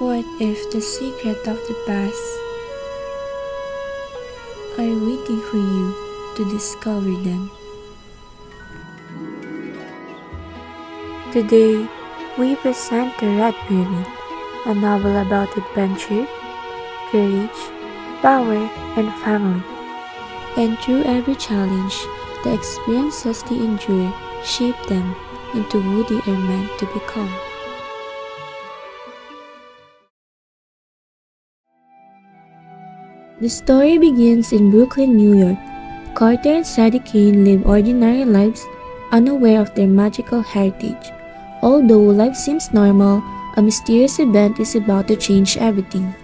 What if the secret of the past are waiting for you to discover them? Today, we present The Red Pyramid, a novel about adventure, courage, power, and family. And through every challenge, the experiences they endure shape them into who they are meant to become. The story begins in Brooklyn, New York. Carter and Sadie Kane live ordinary lives, unaware of their magical heritage. Although life seems normal, a mysterious event is about to change everything.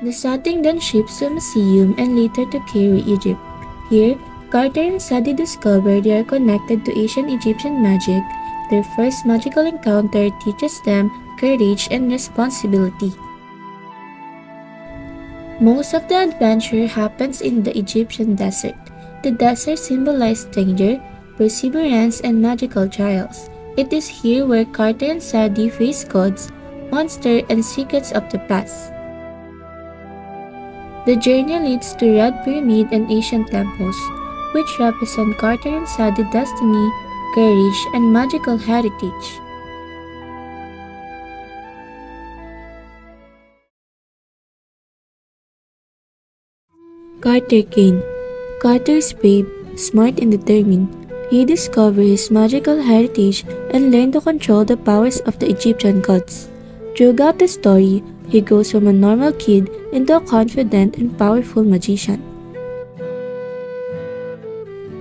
The setting then shifts to a museum and later to Cairo, Egypt. Here, Carter and Sadie discover they are connected to ancient Egyptian magic. Their first magical encounter teaches them courage and responsibility. Most of the adventure happens in the Egyptian desert. The desert symbolizes danger, perseverance, and magical trials. It is here where Carter and Sadie face gods, monsters, and secrets of the past. The journey leads to Red Pyramid and ancient temples, which represent Carter and Sadie's destiny, courage, and magical heritage. Carter Kane. Carter is brave, smart, and determined. He discovers his magical heritage and learns to control the powers of the Egyptian gods. Throughout the story, he grows from a normal kid into a confident and powerful magician.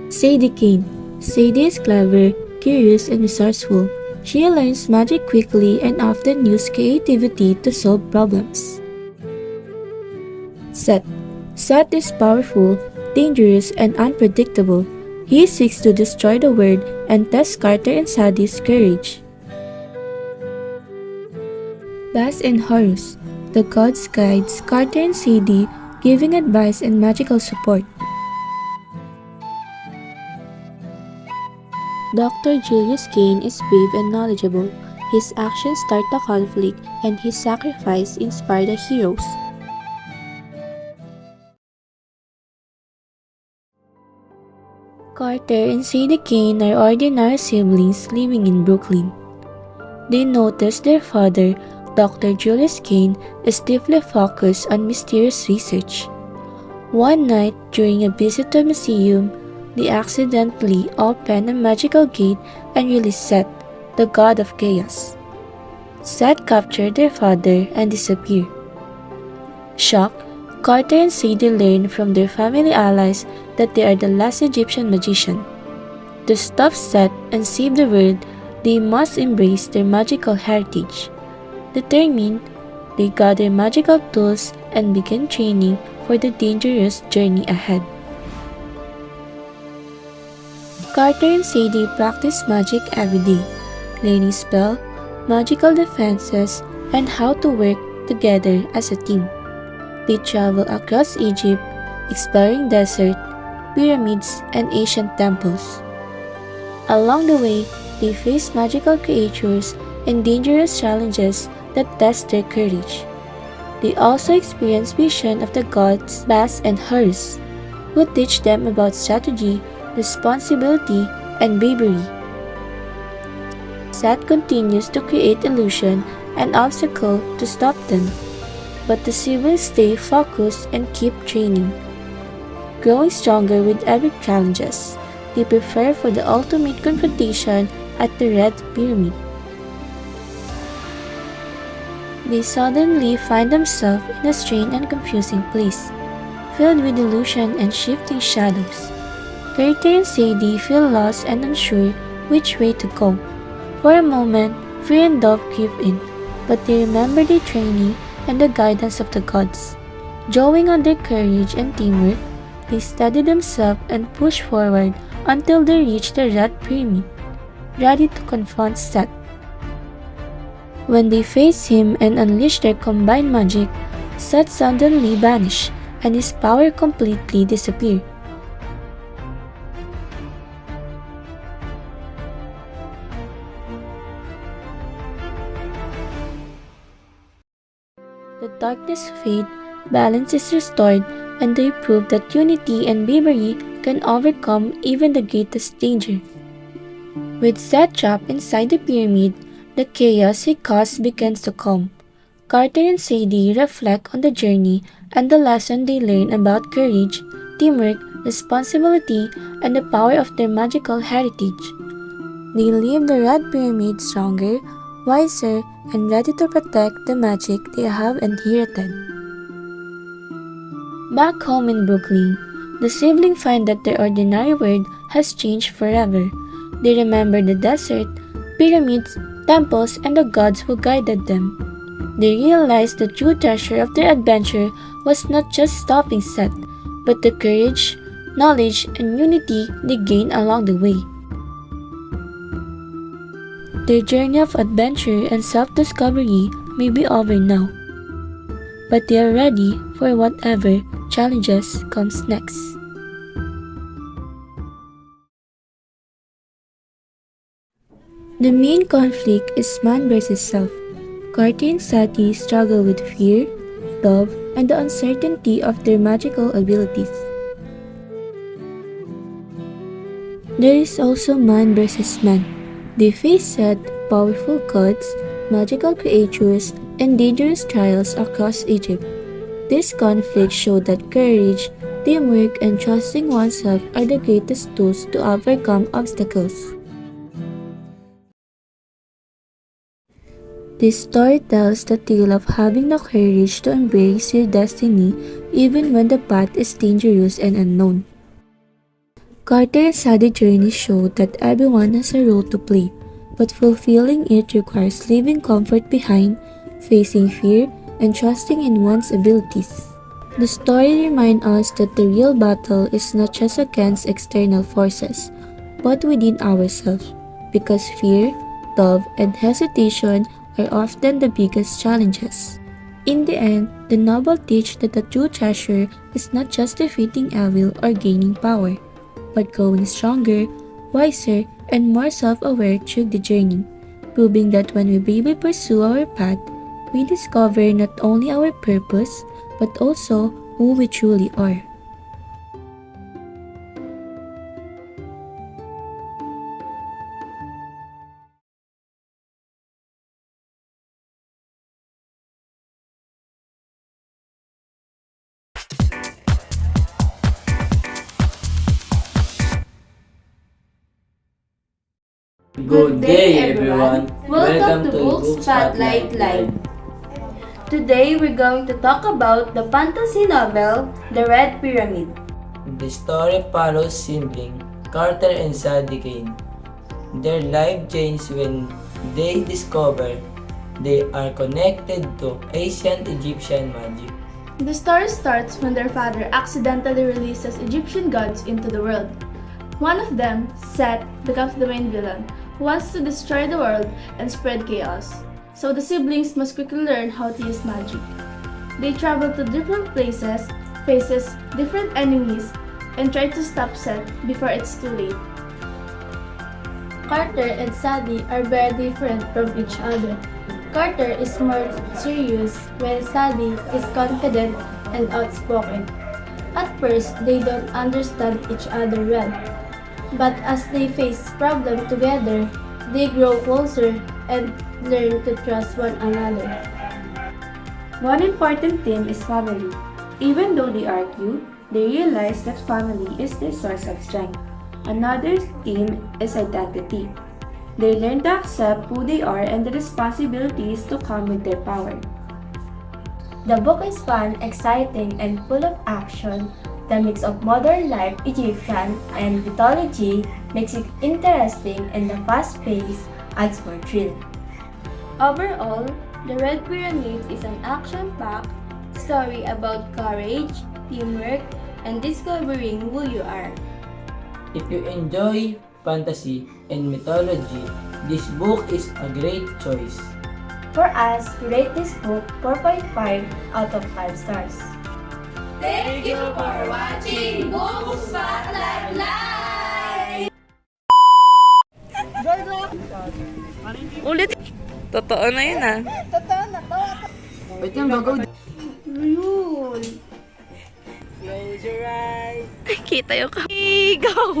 Sadie Kane. Sadie is clever, curious, and resourceful. She learns magic quickly and often uses creativity to solve problems. Seth. Seth is powerful, dangerous, and unpredictable. He seeks to destroy the world and test Carter and Sadie's courage. Baz and Horus. The gods guides Carter and Sadie, giving advice and magical support. Dr. Julius Kane is brave and knowledgeable. His actions start a conflict, and his sacrifice inspires the heroes. Carter and Sadie Kane are ordinary siblings living in Brooklyn. They notice their father, Dr. Julius Kane, is deeply focused on mysterious research. One night, during a visit to a museum, they accidentally open a magical gate and release Seth, the god of chaos. Seth captures their father and disappears. Shocked, Carter and Sadie learn from their family allies that they are the last Egyptian magician. To stop Seth and save the world, they must embrace their magical heritage. Determined, they gather magical tools and begin training for the dangerous journey ahead. Carter and Sadie practice magic every day, learning spells, magical defenses, and how to work together as a team. They travel across Egypt, exploring desert, pyramids, and ancient temples. Along the way, they face magical creatures and dangerous challenges that test their courage. They also experience visions of the gods Baz and Horus, who teach them about strategy, responsibility, and bravery. Seth continues to create illusion and obstacles to stop them, but the siblings stay focused and keep training. Growing stronger with every challenges, they prepare for the ultimate confrontation at the Red Pyramid. They suddenly find themselves in a strange and confusing place, filled with illusion and shifting shadows. Carter and Sadie feel lost and unsure which way to go. For a moment, fear and doubt creep in, but they remember their training and the guidance of the gods. Drawing on their courage and teamwork, they steady themselves and push forward until they reach the Red Pyramid, ready to confront Seth. When they face him and unleash their combined magic, Seth suddenly vanishes and his power completely disappears. darkness fade, balance is restored, and they prove that unity and bravery can overcome even the greatest danger. With Seth trapped inside the pyramid, the chaos he caused begins to calm. Carter and Sadie reflect on the journey and the lesson they learn about courage, teamwork, responsibility, and the power of their magical heritage. They leave the Red Pyramid stronger, wiser, and ready to protect the magic they have inherited. Back home in Brooklyn, the siblings find that their ordinary world has changed forever. They remember the desert, pyramids, temples, and the gods who guided them. They realize the true treasure of their adventure was not just stopping Seth, but the courage, knowledge, and unity they gained along the way. Their journey of adventure and self-discovery may be over now, but they are ready for whatever challenges comes next. The main conflict is man versus self. Carter and Sadie struggle with fear, love, and the uncertainty of their magical abilities. There is also man versus man. They face Seth, powerful gods, magical creatures, and dangerous trials across Egypt. This conflict showed that courage, teamwork, and trusting oneself are the greatest tools to overcome obstacles. This story tells the tale of having the courage to embrace your destiny even when the path is dangerous and unknown. Carter and Sadie's journey showed that everyone has a role to play, but fulfilling it requires leaving comfort behind, facing fear, and trusting in one's abilities. The story reminds us that the real battle is not just against external forces, but within ourselves, because fear, love, and hesitation are often the biggest challenges. In the end, the novel teaches that the true treasure is not just defeating evil or gaining power, but growing stronger, wiser, and more self-aware through the journey, proving that when we bravely pursue our path, we discover not only our purpose, but also who we truly are. Good day, everyone. Welcome to Book Spotlight Live. Today, we're going to talk about the fantasy novel, The Red Pyramid. The story follows sibling Carter and Sadie Kane. Their life changes when they discover they are connected to ancient Egyptian magic. The story starts when their father accidentally releases Egyptian gods into the world. One of them, Seth, becomes the main villain, who wants to destroy the world and spread chaos. So the siblings must quickly learn how to use magic. They travel to different places, faces different enemies, and try to stop Seth before it's too late. Carter and Sadie are very different from each other. Carter is more serious while Sadie is confident and outspoken. At first, they don't understand each other well. But as they face problems together, they grow closer and learn to trust one another. One important theme is family. Even though they argue, they realize that family is their source of strength. Another theme is identity. They learn to accept who they are and the responsibilities to come with their power. The book is fun, exciting, and full of action. The mix of modern life, Egyptian, and mythology makes it interesting, and the fast pace adds more thrill. Overall, The Red Pyramid is an action-packed story about courage, teamwork, and discovering who you are. If you enjoy fantasy and mythology, this book is a great choice. For us, we rate this book 4.5 out of 5 stars. Thank you for watching Book Spotlight Live! Ulit! Totoo na yun ah. Wait lang, bago. Yun. Close your eyes. Kita yung Go!